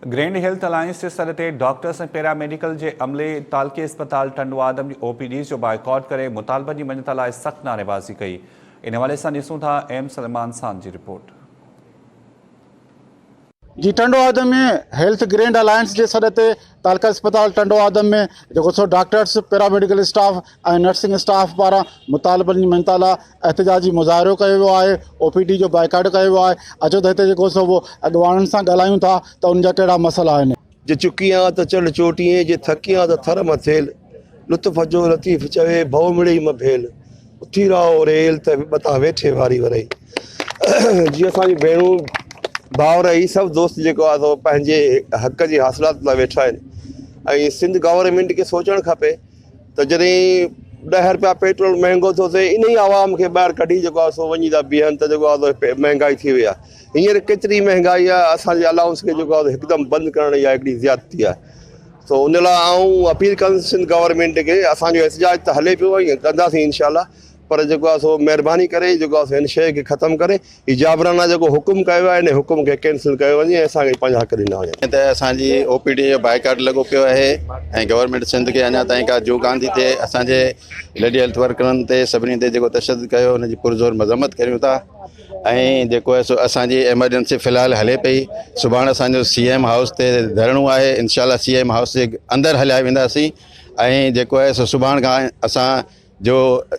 Grand health alliance के sir ते doctors ऐं पैरामेडिकल के अमले तालके अस्पताल टंडवा आदम की OPD जो बाइकॉट करे मुतालबनि जी मञता लाइ सख्त नारेबाज़ी कई। इन हवाले से ॾिसूं था M सलमान खान की रिपोर्ट। जी टंडवा आदम में हेल्थ ग्रैंड अलायंस के सर ते तालका अस्पताल टंडवा आदम में जो सो डॉक्टर्स पैरामेडिकल स्टाफ और नर्सिंग स्टाफ पारा मुतालबनि जी मञता लाइ एहतजाजी मुज़ाहिरो कयो आहे। OPD जो बाइकाट कयो आहे। अचो त हिते सो वो अॻवाननि सां ॻाल्हायूं था त उनजा कहिड़ा मसइला आहिनि। जे चुकी आ त चढ़ चोटीअ जे थकी आ त थर मथेल लुत्फ़ जो लतीफ़ चवे भव मिड़े मभेल उथी रहो रेल त बता वेठे वारी वरई। जी असांजी भेणूं भाउर ही सब दोस्त जो आहे पंहिंजे हक़ जी हासिलात लाइ वेठा आहिनि। सिंध गवर्नमेंट के सोचणु खपे त जॾहिं 10 रुपया पेट्रोल महंगो थो थिए इन ही आवाम खे ॿाहिरि कढी जेको आहे सो वञी था बीहनि त जेको आहे महांगाई थी वई आहे। हींअर केतिरी महांगाई आहे असांजे अलाउंस खे जेको आहे हिकदमि बंदि करण इहा हिकिड़ी ज़्यादती आहे। सो उन लाइ आऊं अपील कंदुसि सिंध गवर्नमेंट खे असांजो एहतजाज त हले पियो ऐं कंदासीं इंशाल्लाह, पर जेको आहे सो महिरबानी करे जेको आहे हिन शइ खे ख़तमु करे ही जाबराना जेको हुकुम कयो आहे इन हुकुम खे कैंसिल कयो वञे ऐं असांखे पंहिंजा हक़ ॾिना वञनि। त असांजी OPD जो बाइकाट लॻो पियो आहे ऐं गवर्नमेंट सिंध खे अञा ताईं का जो कान थी थिए। असांजे लेडी हेल्थ वर्करनि ते सभिनी ते जेको तशदुद कयो हुनजी पुरज़ोर मज़म्मत करियूं था ऐं जेको आहे सो असांजी एमरजेंसी फ़िलहालु हले पई। सुभाणे असांजो CM हाउस ते धरणो आहे। इंशाल्लाह CM हाउस जे अंदरि हलिया वेंदासीं ऐं जेको आहे सो सुभाणे खां असां जो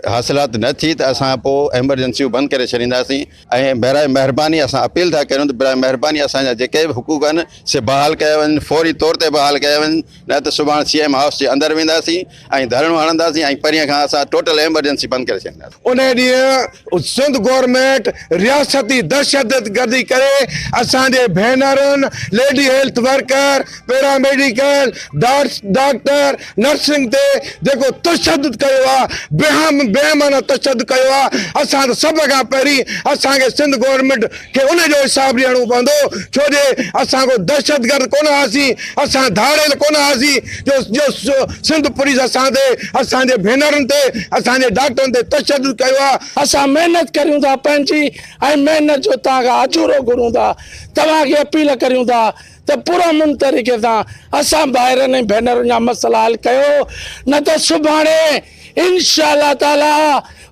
हासिलात न थी त असां पोइ एमरजेंसियूं बंदि करे छॾींदासीं ऐं बराए महिरबानी असां अपील था कयूं त बराए महिरबानी असांजा जेके बि हुक़ूक़ आहिनि से बहाल कया वञनि, फौरी तौर ते बहाल कया वञनि, न त सुभाणे CM हाउस जे अंदरि वेंदासीं ऐं धरणो हणंदासीं ऐं परीहं खां असां टोटल एमरजेंसी बंदि करे छॾींदासीं। उन ॾींहुं सिंध गवर्नमेंट रियासती दहशत गर्दी करे असांजे भेनरुनि lady health worker paramedical doctor nursing ते जेको तशदुद कयो आहे, बेमाना तशदुद कयो आहे। असां त सभ खां पहिरीं असांखे सिंध गवर्नमेंट खे उन जो हिसाब ॾियणो पवंदो, छो जे असां को दहशतगर्द कोन हुआसीं, असां धाड़ियल कोन हुआसीं जो सिंध पुलिस असां ते असांजे भेनरुनि ते असांजे डॉक्टरनि ते तशदुद कयो आहे। असां महिनत करियूं था पंहिंजी ऐं महिनत जो तव्हां खां अजूरो घुरूं था। तव्हांखे अपील करियूं था त पुरअमन तरीक़े सां असां भाइरनि भेनरुनि जा मसइला हल कयो, न त सुभाणे इंशाअल्लाह ताला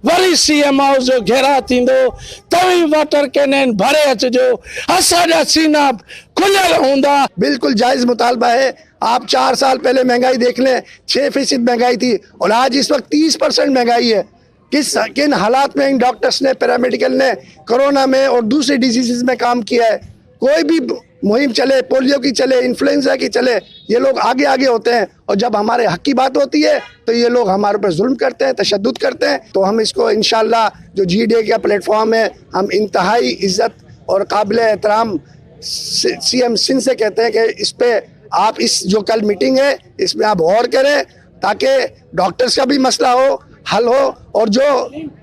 वरी CM हाउस जो घेरा थींदो, तव्हीं वाटर कैनन भरे अचजो, असांजा सीना खुलियल हूंदा। बिल्कुल जायज़ मुतालबा है। आप 4 साल पहले महंगाई देख लें, 6% महंगाई थी और आज इस वक्त 30% महंगाई है। किन हालात में इन डॉक्टर्स ने पैरामेडिकल ने कोरोना में और दूसरे डिजीज़ में काम किया है। कोई भी मुहिम चले, पोलियो की चले, इन्फ्लुएंजा की चले, ये लोग आगे आगे होते हैं और जब हमारे हक की बात होती है तो ये लोग हमारे ऊपर जुल्म करते हैं, तशद्दुद करते हैं। तो हम इसको इंशाल्लाह जो GDA का प्लेटफॉर्म है, हम इंतहाई इज़्ज़त और काबिल एहतराम CM सिंध से कहते हैं कि इस पे आप इस जो कल मीटिंग है इसमें आप गौर करें ताकि डॉक्टर्स का भी मसला हो हल हो और जो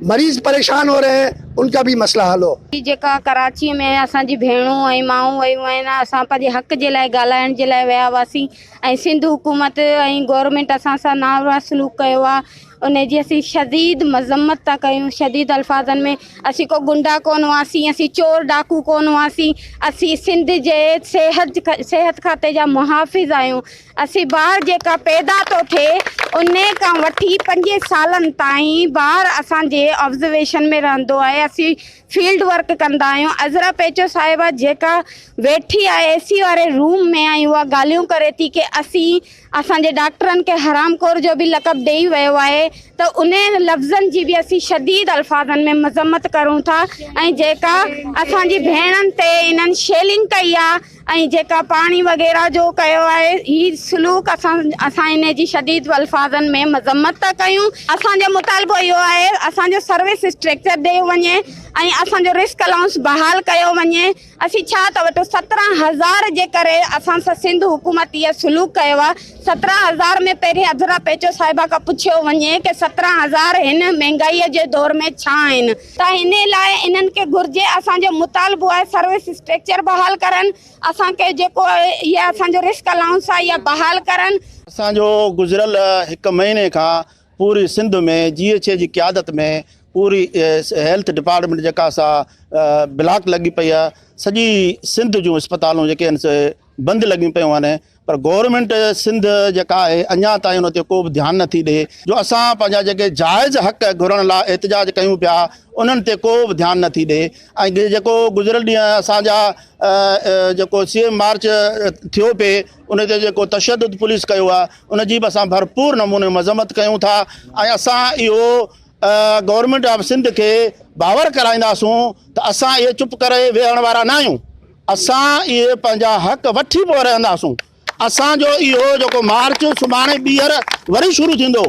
मरीज परेशान हो रहे हैं उनका भी मसला हल हो। जेका कराची में असांजी भेणूं ऐं माऊं वयूं आहिनि, असां पंहिंजे हक़ जे लाइ ॻाल्हाइण जे लाइ विया हुआसीं ऐं सिंध हुकूमत ऐं गवर्नमेंट असां सां नाराज़ सलूक कयो आहे। उन जी असीं शदीद मज़म्मत था कयूं, शदीद अल्फाज़नि में। असीं को गुंडा कोन हुआसीं, असीं चोर डाकू कोन हुआसीं, असीं सिंध जे सेहत खाते जा मुहाफ़िज़ आहियूं। असीं ॿार जेका पैदा थो थिए उन खां वठी 5 सालनि ताईं ॿार असांजे ऑब्ज़र्वेशन में रहंदो आहे। असीं फील्ड वर्क कंदा आहियूं। अज़रा पेचो साहिबा जेका वेठी आहे AC वारे रूम में आई, उहा ॻाल्हियूं करे थी कि असांजे डॉक्टरनि खे हरामखोर जो बि लक़ब ॾेई वियो आहे, त उन लफ़्ज़नि जी बि असीं शदीद अल्फाज़नि में मज़म्मत करूं था। ऐं जेका असांजी भेणनि ते इन्हनि शेलिंग कई आहे ऐं जेका पाणी वग़ैरह जो कयो आहे, ही सलूक असां इन जी शदीद अल्फाज़नि में मज़म्मत था कयूं। असांजो मुतालबो इहो आहे असांजो सर्विस स्ट्रक्चर ॾियो वञे ऐं असांजो रिस्क अलाउंस बहाल कयो वञे। असीं छा था वठो 17,000 जे करे असां सां सिंध हुकूमत इहा सलूक कयो आहे। 17,000 में पहिरीं अज़रा पेचो साहिबा खां पुछियो वञे कि 17,000 हिन महांगाईअ जे दौर में छा आहिनि। त हिन लाइ इन्हनि खे घुर्जे, असांजो मुतालबो आहे सर्विस स्ट्रक्चर बहाल करनि, असांखे जेको इहा असांजो रिस्क अलाउंस आहे इहा बहाल करनि। असांजो गुज़िरियल 1 महीने खां पूरी सिंध में GHA जी क़यादत में पूरी हेल्थ डिपार्टमेंट जेका सा ब्लॉक लगी पई आहे। सॼी सिंध जूं अस्पतालूं जेके आहिनि से बंदि लॻियूं पियूं आहिनि पर गवर्नमेंट सिंध जेका आहे अञा ताईं उन ते को बि ध्यानु नथी ॾिए जो असां पंहिंजा जेके जाइज़ हक़ घुरण लाइ एतिजाज कयूं पिया उन्हनि ते को बि ध्यानु नथी ॾिए ऐं जेको गुज़िरियल ॾींहुं असांजा जेको CM मार्च थियो पिए उन ते जेको तशदुद पुलिस कयो आहे उन जी बि असां भरपूर नमूने मज़म्मत कयूं था ऐं असां इहो गवर्नमेंट ऑफ सिंध के बावर कराईंदासूं त असां इहे चुप करे वेहण वारा न आहियूं। असां इहे पंहिंजा हक़ वठी पोइ रहंदासूं। असांजो इहो जेको मार्च सुभाणे ॿीहर वरी शुरू थींदो।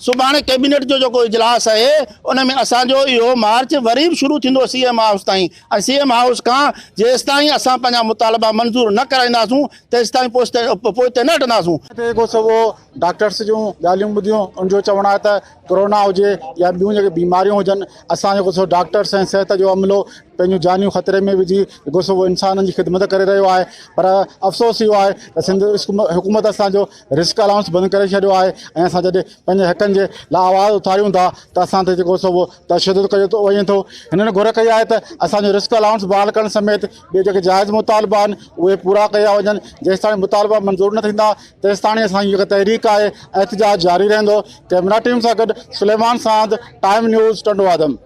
सुभाणे कैबिनेट जो जेको इजलास आहे उन में असांजो इहो मार्च वरी बि शुरू थींदो CM हाउस ताईं ऐं CM हाउस खां जेसि ताईं असां पंहिंजा मुतालबा मंज़ूर न कराईंदासूं तेसि ताईं पोइ ते न हटंदासूं। जेको सो डॉक्टर्स जूं ॻाल्हियूं ॿुधियूं उनजो चवणु आहे त कोरोना हुजे या ॿियूं जेके बीमारियूं हुजनि असां जेको सो डॉक्टर्स ऐं सिहत जो अमलो पंहिंजूं जानियूं ख़तरे में विझी जेको सो इंसाननि जी ख़िदमत करे रहियो आहे पर अफ़सोस इहो आहे त सिंध हुकूमत असांजो रिस्क अलाउंस बंदि करे छॾियो आहे ऐं असां जॾहिं पंहिंजे हक़नि जे लाइ आवाज़ उथारियूं था त असां ते जेको सो तशदुद कयो थो वञे थो। हिननि घुर कई आहे त असांजो रिस्क अलाउंस बहाल करण समेत ॿिए जेके जाइज़ मुतालबा आहिनि उहे पूरा कया वञनि। जेसि ताईं मुतालबा मंज़ूर न थींदा तेसि ताईं असांजी जेका तहरीक आहे एहतिजाज जारी रहंदो। कैमरा टीम सां गॾु सुलेमान साद, टाइम न्यूज़, टंडवादम।